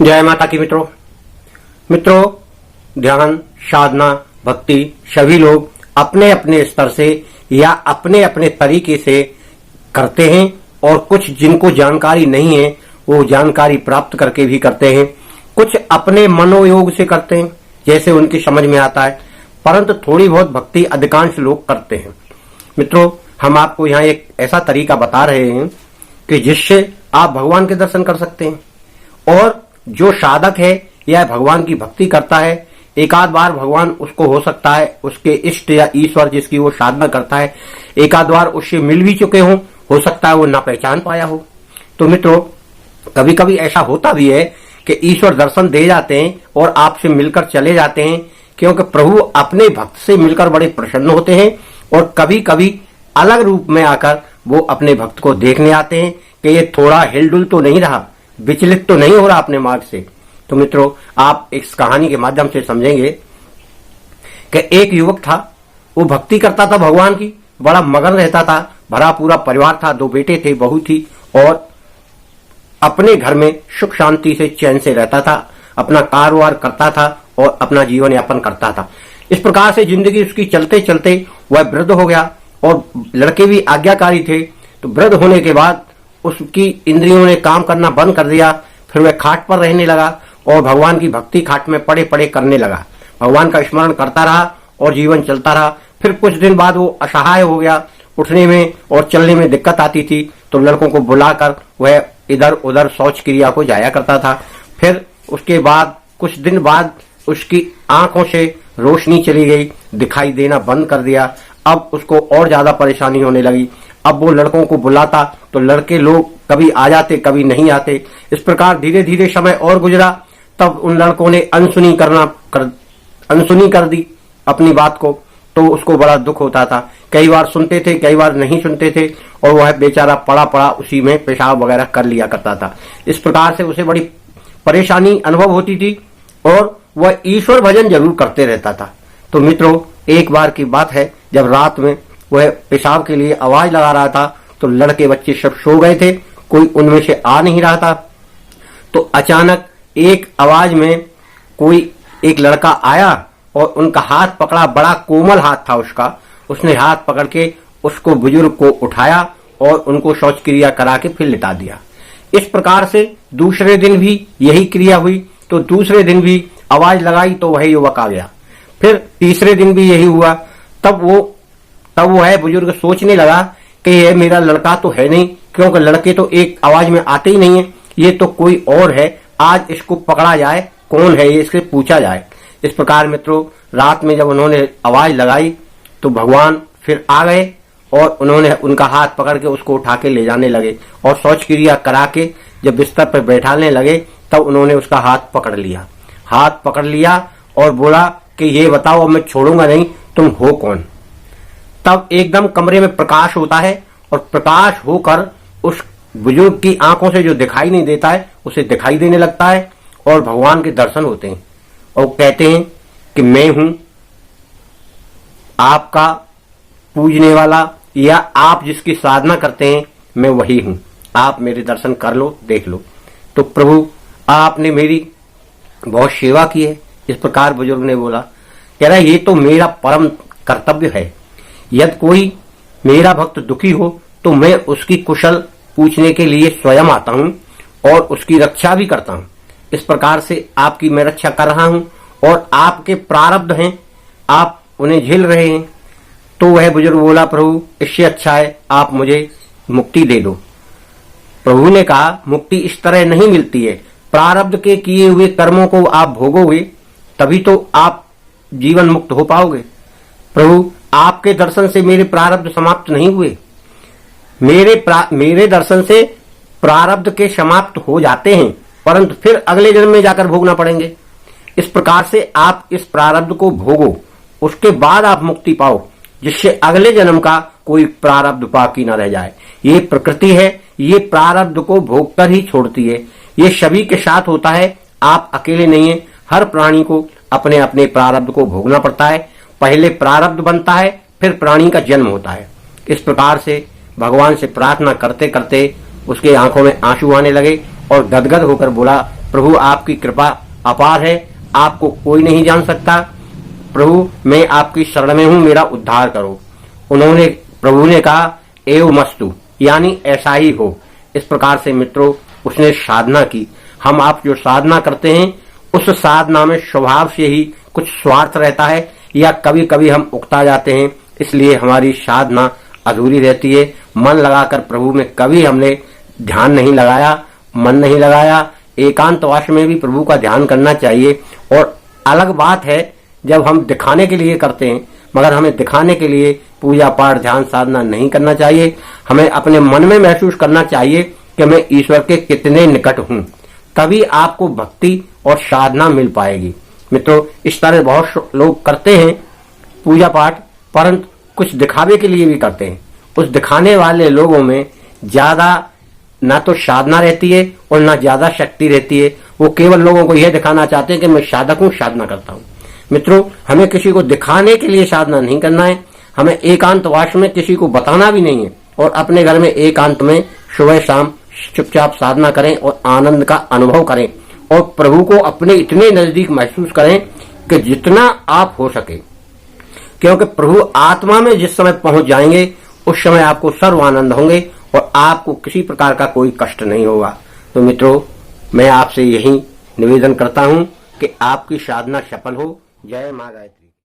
जय माता की मित्रों ध्यान, साधना, भक्ति सभी लोग अपने अपने स्तर से या अपने अपने तरीके से करते हैं और कुछ जिनको जानकारी नहीं है वो जानकारी प्राप्त करके भी करते हैं। कुछ अपने मनोयोग से करते हैं जैसे उनकी समझ में आता है, परंतु थोड़ी बहुत भक्ति अधिकांश लोग करते हैं। मित्रों, हम आपको यहाँ एक ऐसा तरीका बता रहे हैं कि जिससे आप भगवान के दर्शन कर सकते हैं। और जो साधक है या भगवान की भक्ति करता है, एक आध बार भगवान उसको हो सकता है उसके इष्ट या ईश्वर जिसकी वो साधना करता है एक आध बार उससे मिल भी चुके हो सकता है वो ना पहचान पाया हो। तो मित्रों, कभी कभी ऐसा होता भी है कि ईश्वर दर्शन दे जाते हैं और आपसे मिलकर चले जाते हैं, क्योंकि प्रभु अपने भक्त से मिलकर बड़े प्रसन्न होते हैं और कभी कभी अलग रूप में आकर वो अपने भक्त को देखने आते हैं कि ये थोड़ा हिलडुल तो नहीं रहा, विचलित तो नहीं हो रहा अपने मार्ग से। तो मित्रों, आप इस कहानी के माध्यम से समझेंगे कि एक युवक था, वो भक्ति करता था भगवान की, बड़ा मगन रहता था, भरा पूरा परिवार था, 2 बेटे थे, बहू थी और अपने घर में सुख शांति से चैन से रहता था, अपना कारोबार करता था और अपना जीवन यापन करता था। इस प्रकार से जिंदगी उसकी चलते चलते वह वृद्ध हो गया और लड़के भी आज्ञाकारी थे। तो वृद्ध होने के बाद उसकी इंद्रियों ने काम करना बंद कर दिया, फिर वह खाट पर रहने लगा और भगवान की भक्ति खाट में पड़े पड़े करने लगा। भगवान का स्मरण करता रहा और जीवन चलता रहा। फिर कुछ दिन बाद वो असहाय हो गया, उठने में और चलने में दिक्कत आती थी, तो लड़कों को बुलाकर वह इधर उधर शौच क्रिया को जाया करता था। फिर उसके बाद कुछ दिन बाद उसकी आंखों से रोशनी चली गई, दिखाई देना बंद कर दिया। अब उसको और ज्यादा परेशानी होने लगी। अब वो लड़कों को बुलाता तो लड़के लोग कभी आ जाते कभी नहीं आते। इस प्रकार धीरे धीरे समय और गुजरा। तब उन लड़कों ने अनसुनी कर दी अपनी बात को, तो उसको बड़ा दुख होता था। कई बार सुनते थे, कई बार नहीं सुनते थे और वह बेचारा पड़ा पड़ा उसी में पेशाब वगैरह कर लिया करता था। इस प्रकार से उसे बड़ी परेशानी अनुभव होती थी और वह ईश्वर भजन जरूर करते रहता था। तो मित्रों, एक बार की बात है, जब रात में वह पेशाब के लिए आवाज लगा रहा था तो लड़के बच्चे सब सो गए थे, कोई उनमें से आ नहीं रहा था। तो अचानक एक आवाज में कोई एक लड़का आया और उनका हाथ पकड़ा, बड़ा कोमल हाथ था उसका। उसने हाथ पकड़ के उसको बुजुर्ग को उठाया और उनको शौच क्रिया करा के फिर लिटा दिया। इस प्रकार से दूसरे दिन भी यही क्रिया हुई, तो दूसरे दिन भी आवाज लगाई तो वही युवक आ गया। फिर तीसरे दिन भी यही हुआ। तब वो है बुजुर्ग सोचने लगा कि ये मेरा लड़का तो है नहीं, क्योंकि लड़के तो एक आवाज में आते ही नहीं है, ये तो कोई और है। आज इसको पकड़ा जाए, कौन है ये, इससे पूछा जाए। इस प्रकार मित्रों, रात में जब उन्होंने आवाज लगाई तो भगवान फिर आ गए और उन्होंने उनका हाथ पकड़ के उसको उठा के ले जाने लगे और शौच क्रिया करा के जब बिस्तर पर बैठाने लगे तब उन्होंने उसका हाथ पकड़ लिया और बोला कि ये बताओ, अब मैं छोड़ूंगा नहीं, तुम हो कौन। तब एकदम कमरे में प्रकाश होता है और प्रकाश होकर उस बुजुर्ग की आंखों से जो दिखाई नहीं देता है उसे दिखाई देने लगता है और भगवान के दर्शन होते हैं और कहते हैं कि मैं हूं आपका पूजने वाला, या आप जिसकी साधना करते हैं मैं वही हूं, आप मेरे दर्शन कर लो, देख लो। तो प्रभु, आपने मेरी बहुत सेवा की है। इस प्रकार बुजुर्ग ने बोला। कह रहा, ये तो मेरा परम कर्तव्य है। यदि कोई मेरा भक्त दुखी हो तो मैं उसकी कुशल पूछने के लिए स्वयं आता हूं और उसकी रक्षा भी करता हूं। इस प्रकार से आपकी मैं रक्षा कर रहा हूं और आपके प्रारब्ध हैं, आप उन्हें झेल रहे हैं। तो वह बुजुर्ग बोला, प्रभु इससे अच्छा है आप मुझे मुक्ति दे दो। प्रभु ने कहा, मुक्ति इस तरह नहीं मिलती है, प्रारब्ध के किए हुए कर्मों को आप भोगोगे तभी तो आप जीवन मुक्त हो पाओगे। प्रभु, आपके दर्शन से मेरे प्रारब्ध समाप्त नहीं हुए, मेरे दर्शन से प्रारब्ध के समाप्त हो जाते हैं, परंतु फिर अगले जन्म में जाकर भोगना पड़ेंगे। इस प्रकार से आप इस प्रारब्ध को भोगो, उसके बाद आप मुक्ति पाओ, जिससे अगले जन्म का कोई प्रारब्ध बाकी न रह जाए। ये प्रकृति है, ये प्रारब्ध को भोग कर ही छोड़ती है। ये सभी के साथ होता है, आप अकेले नहीं है। हर प्राणी को अपने अपने प्रारब्ध को भोगना पड़ता है। पहले प्रारब्ध बनता है, फिर प्राणी का जन्म होता है। इस प्रकार से भगवान से प्रार्थना करते करते उसके आंखों में आंसू आने लगे और गदगद होकर बोला, प्रभु आपकी कृपा अपार है, आपको कोई नहीं जान सकता। प्रभु मैं आपकी शरण में हूं, मेरा उद्धार करो। उन्होंने प्रभु ने कहा एव मस्तु, यानी ऐसा ही हो। इस प्रकार से मित्रों उसने साधना की। हम आप जो साधना करते हैं उस साधना में स्वभाव से ही कुछ स्वार्थ रहता है या कभी कभी हम उकता जाते हैं, इसलिए हमारी साधना अधूरी रहती है। मन लगाकर प्रभु में कभी हमने ध्यान नहीं लगाया, मन नहीं लगाया। एकांतवास में भी प्रभु का ध्यान करना चाहिए। और अलग बात है जब हम दिखाने के लिए करते हैं, मगर हमें दिखाने के लिए पूजा पाठ ध्यान साधना नहीं करना चाहिए। हमें अपने मन में महसूस करना चाहिए कि मैं ईश्वर के कितने निकट हूं, तभी आपको भक्ति और साधना मिल पाएगी। मित्रों इस तरह बहुत लोग करते हैं पूजा पाठ, परंतु कुछ दिखावे के लिए भी करते हैं। उस दिखाने वाले लोगों में ज्यादा ना तो साधना रहती है और ना ज्यादा शक्ति रहती है। वो केवल लोगों को यह दिखाना चाहते हैं कि मैं साधक हूं, साधना करता हूं। मित्रों हमें किसी को दिखाने के लिए साधना नहीं करना है, हमें एकांतवास में किसी को बताना भी नहीं है। और अपने घर में एकांत में सुबह शाम चुपचाप साधना करें और आनंद का अनुभव करें और प्रभु को अपने इतने नजदीक महसूस करें कि जितना आप हो सके, क्योंकि प्रभु आत्मा में जिस समय पहुंच जाएंगे उस समय आपको सर्व आनंद होंगे और आपको किसी प्रकार का कोई कष्ट नहीं होगा। तो मित्रों मैं आपसे यही निवेदन करता हूं कि आपकी साधना सफल हो। जय मां गायत्री।